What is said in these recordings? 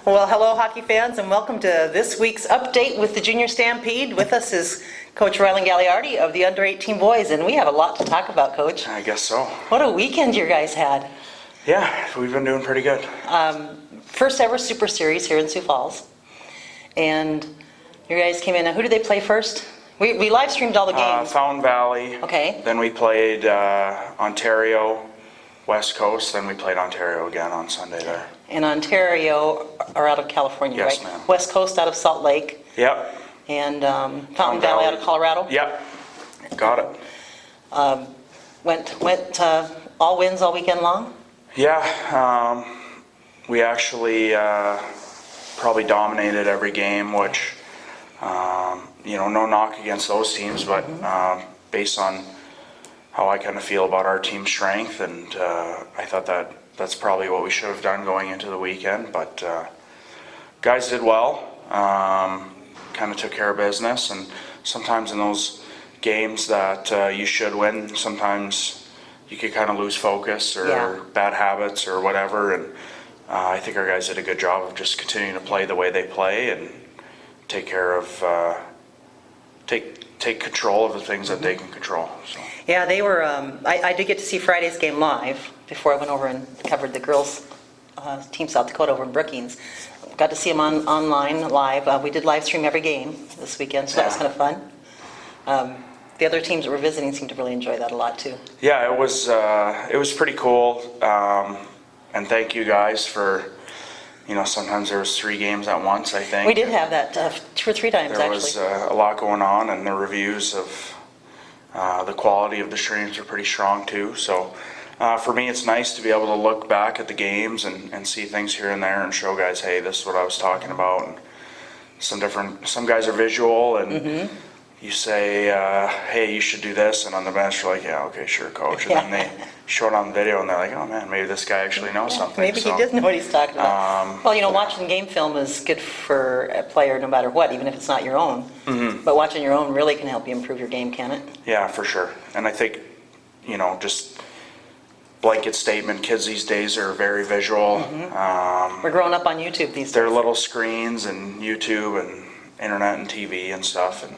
Well, hello, hockey fans, and welcome to this week's update with the Junior Stampede. With us is Coach Rylan Galiardi of the under-18 boys, and we have a lot to talk about, Coach. I guess so. What a weekend you guys had. Yeah, we've been doing pretty good. First ever Super Series here in Sioux Falls, and you guys came in. Now, who did they play first? We live streamed all the games. Fountain Valley. Okay. Then we played Ontario, West Coast. Then we played Ontario again on Sunday there. And Ontario are out of California, Yes, right? ma'am. West Coast out of Salt Lake. Yep. And Fountain Valley out of Colorado. Yep. Got it. Went all wins all weekend long. Yeah. We actually probably dominated every game, which no knock against those teams, but based on how I kind of feel about our team's strength, and I thought that's probably what we should have done going into the weekend. But guys did well, kind of took care of business, and sometimes in those games that you should win, sometimes you could kind of lose focus or bad habits or whatever, and I think our guys did a good job of just continuing to play the way they play and take care of take control of the things that they can control. So. Yeah, they were. I did get to see Friday's game live before I went over and covered the girls' team South Dakota over in Brookings. Got to see them online live. We did live stream every game this weekend, so that was kind of fun. The other teams that were visiting seemed to really enjoy that a lot too. Yeah, it was pretty cool, and thank you guys for. Sometimes there was 3 games at once, I think. We did have that 2 or 3 times, there actually. There was a lot going on, and the reviews of the quality of the streams are pretty strong too. So for me, it's nice to be able to look back at the games and see things here and there and show guys, hey, this is what I was talking about. And some guys are visual, and you say, hey, you should do this, and on the bench you're like, yeah, okay, sure, coach. And then they show it on the video, and they're like, oh man, maybe this guy actually knows something. Maybe he does know what he's talking about. Well, watching game film is good for a player no matter what, even if it's not your own. But watching your own really can help you improve your game, can it? Yeah, for sure. And I think, just blanket statement, kids these days are very visual. We're growing up on YouTube these days. They're little screens and YouTube and internet and TV and stuff, and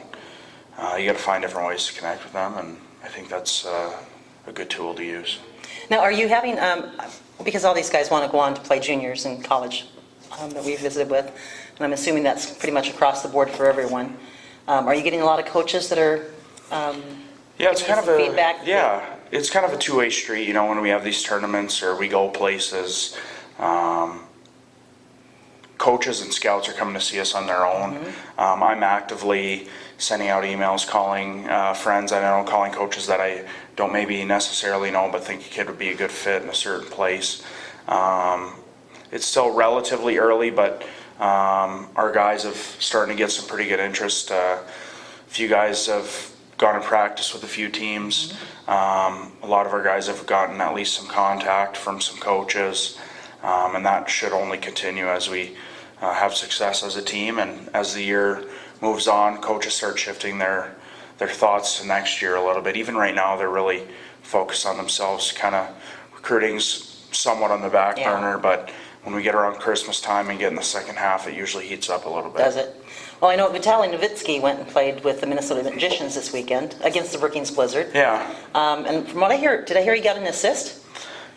you got to find different ways to connect with them, and I think that's a good tool to use. Now, are you having, because all these guys want to go on to play juniors in college that we've visited with, and I'm assuming that's pretty much across the board for everyone, are you getting a lot of coaches that are it's kind of a feedback? It's kind of a two-way street, when we have these tournaments or we go places, coaches and scouts are coming to see us on their own. I'm actively sending out emails, calling friends I know, calling coaches that I don't maybe necessarily know but think a kid would be a good fit in a certain place. It's still relatively early, but our guys have started to get some pretty good interest. A few guys have gone and practiced with a few teams. A lot of our guys have gotten at least some contact from some coaches, and that should only continue as we have success as a team, and as the year moves on, coaches start shifting their thoughts to next year a little bit. Even right now, they're really focused on themselves. Kind of recruiting's somewhat on the back burner, but when we get around Christmas time and get in the second half, it usually heats up a little bit. Does it? Well, I know Vitaly Nowitzki went and played with the Minnesota Magicians this weekend against the Brookings Blizzard. Yeah. And from what I hear, did I hear he got an assist?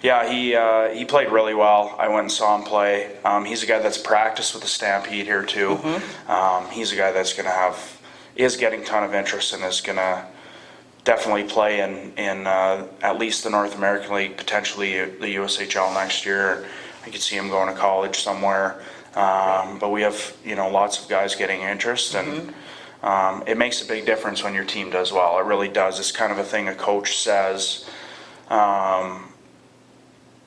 Yeah, he played really well. I went and saw him play. He's a guy that's practiced with the Stampede here too. He's a guy that's is getting a ton of interest and is going to definitely play in at least the North American League, potentially the USHL next year. I could see him going to college somewhere. But we have lots of guys getting interest, and it makes a big difference when your team does well. It really does. It's kind of a thing a coach says.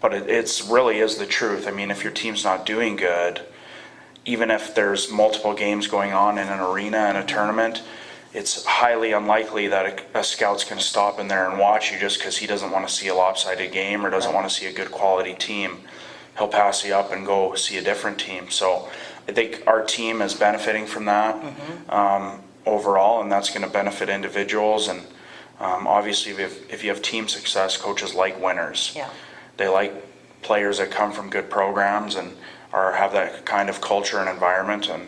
But it really is the truth. I mean, if your team's not doing good, even if there's multiple games going on in an arena and a tournament, it's highly unlikely that a scout's going to stop in there and watch you just because he doesn't want to see a lopsided game or doesn't want to see a good quality team. He'll pass you up and go see a different team. So I think our team is benefiting from that overall, and that's going to benefit individuals. And obviously, if you have team success, coaches like winners. Yeah. They like players that come from good programs, and or have that kind of culture and environment, and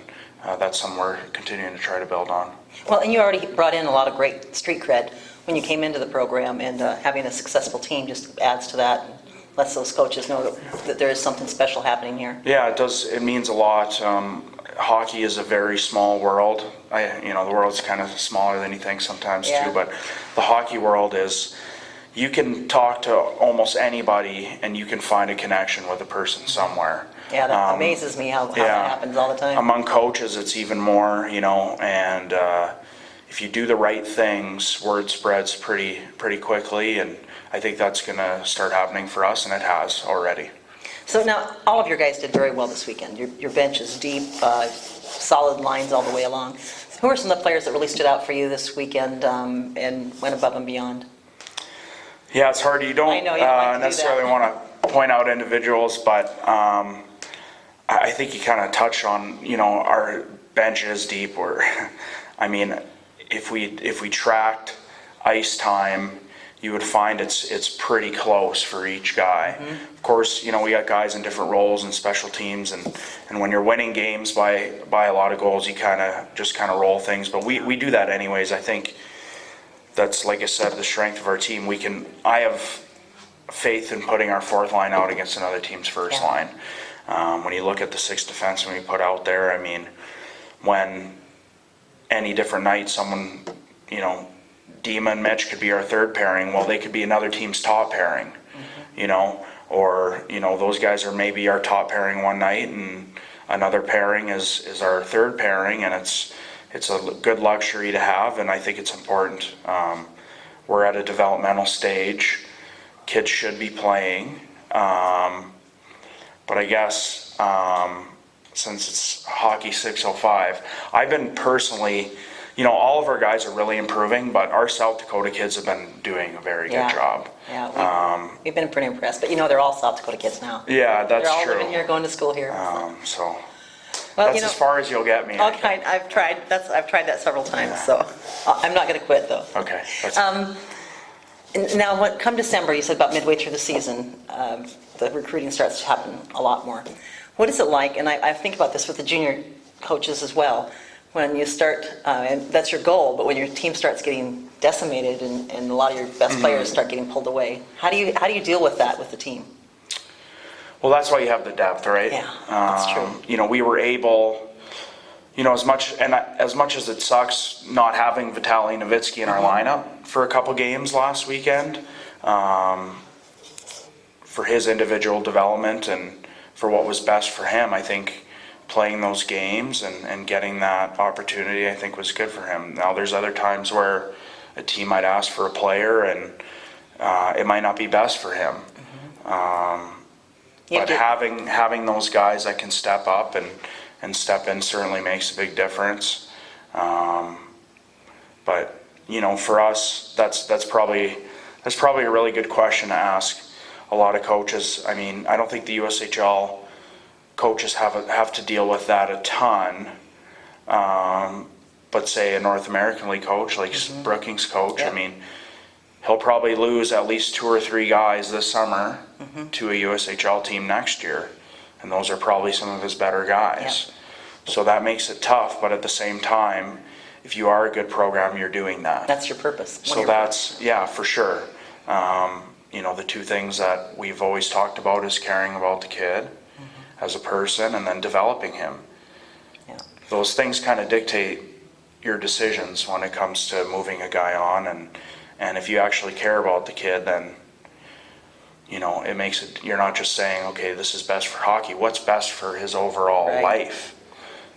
that's something we're continuing to try to build on. Well, and you already brought in a lot of great street cred when you came into the program, and having a successful team just adds to that, and lets those coaches know that there is something special happening here. Yeah, it does. It means a lot. Hockey is a very small world. The world's kind of smaller than you think sometimes too, but the hockey world is, you can talk to almost anybody and you can find a connection with a person somewhere. Yeah, that amazes me how that happens all the time. Among coaches, it's even more, and if you do the right things, word spreads pretty quickly, and I think that's going to start happening for us, and it has already. So now, all of your guys did very well this weekend. Your bench is deep, solid lines all the way along. Who are some of the players that really stood out for you this weekend and went above and beyond? Yeah, it's hard. You don't, I know, you don't like to necessarily do want to point out individuals, but I think you kind of touched on, our bench is deep. If we tracked ice time, you would find it's pretty close for each guy. Mm-hmm. Of course, we got guys in different roles and special teams, and when you're winning games by a lot of goals, you just roll things. But we do that anyways. I think that's, like I said, the strength of our team. I have faith in putting our fourth line out against another team's first line. When you look at the 6 defensemen we put out there, when any different night someone, Dima and Mitch could be our third pairing, well, they could be another team's top pairing, or, those guys are maybe our top pairing one night and another pairing is our third pairing, and it's a good luxury to have, and I think it's important. We're at a developmental stage. Kids should be playing, but I guess since it's Hockey 605, I've been personally, all of our guys are really improving, but our South Dakota kids have been doing a very good job. Yeah, we've been pretty impressed, but they're all South Dakota kids now. Yeah, that's true. They're all living here, going to school here. So well, that's as far as you'll get me. Okay, I've tried that several times, so I'm not going to quit though. Okay. Now, come December, you said about midway through the season, the recruiting starts to happen a lot more. What is it like, and I think about this with the junior coaches as well, when you start, and that's your goal, but when your team starts getting decimated and a lot of your best players start getting pulled away, how do you deal with that with the team? Well, that's why you have the depth, right? Yeah, that's true. We were able, as much as it sucks not having Vitaly Nowitzki in our lineup for a couple games last weekend, for his individual development and for what was best for him, I think playing those games and getting that opportunity, I think, was good for him. Now, there's other times where a team might ask for a player and it might not be best for him. But having those guys that can step up and step in certainly makes a big difference. But for us, that's probably a really good question to ask a lot of coaches. I don't think the USHL coaches have to deal with that a ton. But say a North American League coach like Brookings' coach, he'll probably lose at least 2 or 3 guys this summer to a USHL team next year, and those are probably some of his better guys. So that makes it tough, but at the same time, if you are a good program, you're doing that. That's your purpose. So that's, for sure. The 2 things that we've always talked about is caring about the kid as a person and then developing him. Those things kind of dictate your decisions when it comes to moving a guy on, and if you actually care about the kid, then it makes it, you're not just saying, okay, this is best for hockey, what's best for his overall life,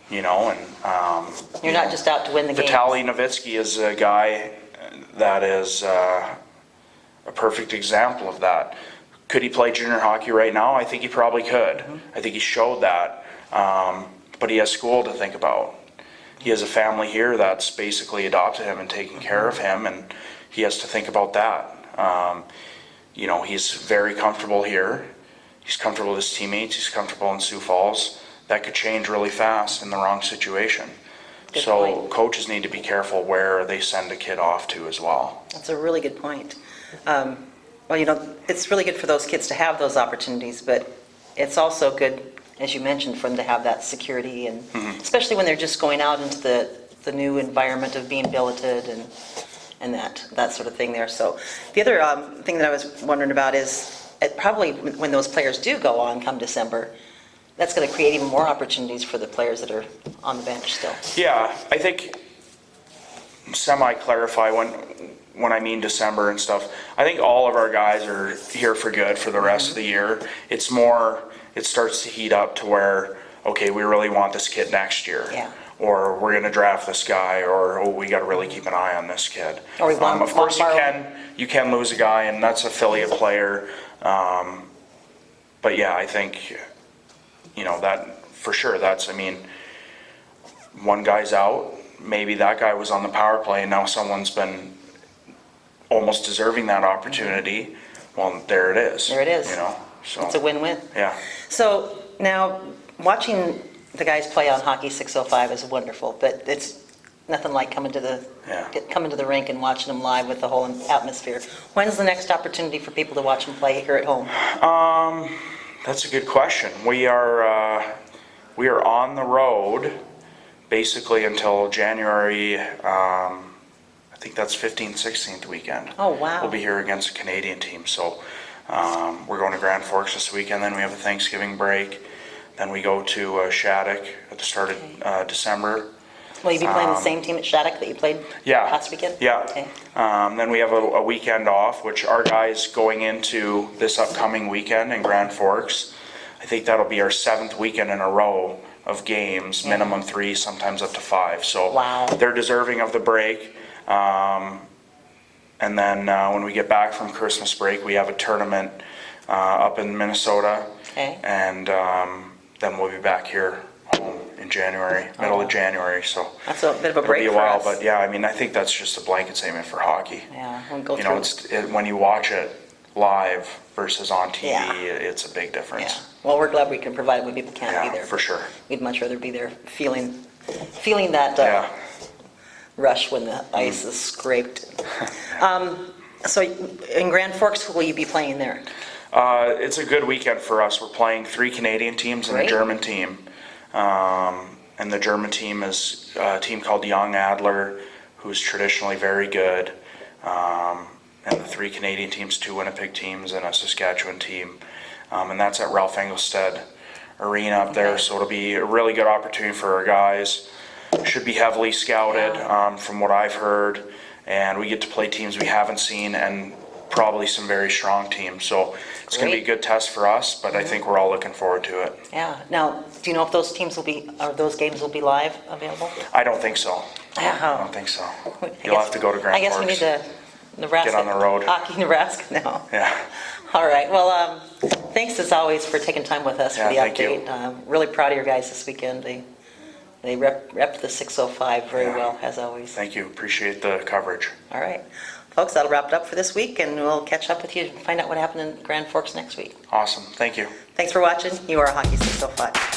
and you're not just out to win the game. Vitaly Nowitzki is a guy that is a perfect example of that. Could he play junior hockey right now? I think he probably could. I think he showed that, but he has school to think about. He has a family here that's basically adopted him and taken care of him, and he has to think about that. He's very comfortable here. He's comfortable with his teammates. He's comfortable in Sioux Falls. That could change really fast in the wrong situation. Good so point. Coaches need to be careful where they send a kid off to as well. That's a really good point. It's really good for those kids to have those opportunities, but it's also good as you mentioned, for them to have that security, and especially when they're just going out into the new environment of being billeted and that sort of thing there. So the other thing that I was wondering about is, probably when those players do go on come December, that's going to create even more opportunities for the players that are on the bench still. Yeah, I think semi-clarify when I mean December and stuff. I think all of our guys are here for good for the rest of the year. It's more, it starts to heat up to where, okay, we really want this kid next year. Yeah. Or we're going to draft this guy, or oh, we got to really keep an eye on this kid. Or we want, of course, you can lose a guy, and that's affiliate player. But yeah, I think, that for sure. I mean, one guy's out. Maybe that guy was on the power play, and now someone's been almost deserving that opportunity. Well, there it is. There it is. So it's a win-win. Yeah. So now, watching the guys play on Hockey 605 is wonderful, but it's nothing like coming to the rink and watching them live with the whole atmosphere. When's the next opportunity for people to watch them play here at home? That's a good question. We are on the road basically until January. I think that's 15th, 16th weekend. Oh, wow. We'll be here against a Canadian team. So we're going to Grand Forks this weekend. Then we have a Thanksgiving break. Then we go to Shattuck at the start of December. Will you be playing the same team at Shattuck that you played last weekend? Yeah. Okay. Then we have a weekend off, which our guys going into this upcoming weekend in Grand Forks, I think that'll be our 7th weekend in a row of games, minimum 3, sometimes up to 5. So wow. They're deserving of the break. And then when we get back from Christmas break, we have a tournament up in Minnesota. Okay. And then we'll be back here home in January, middle of January. So that's a bit of a break it'll be a while, for us. but yeah, I mean, I think that's just a blanket statement for hockey. Yeah, we'll go through. When you watch it live versus on TV, it's a big difference. Yeah. Well, we're glad we can provide it when people can't be there. For sure. We'd much rather be there feeling that rush when the ice is scraped. So in Grand Forks, who will you be playing there? It's a good weekend for us. We're playing 3 Canadian teams and a German team. And the German team is a team called Young Adler, who's traditionally very good. And the 3 Canadian teams, 2 Winnipeg teams, and a Saskatchewan team. And that's at Ralph Engelstad Arena up there. So it'll be a really good opportunity for our guys. Should be heavily scouted from what I've heard. And we get to play teams we haven't seen and probably some very strong teams. So it's going to be a good test for us, but I think we're all looking forward to it. Yeah. Now, do you know if those teams will be, or those games will be live available? I don't think so. I don't think so. You'll have to go to Grand Forks. I guess we need to Nebraska. Get on the road. Hockey Nebraska now. Yeah. All right. Well, thanks as always for taking time with us for the thank update. Really proud of your guys this weekend. They repped the 605 very well, as always. Thank you. Appreciate the coverage. All right. Folks, that'll wrap it up for this week, and we'll catch up with you and find out what happened in Grand Forks next week. Awesome. Thank you. Thanks for watching. You are Hockey 605.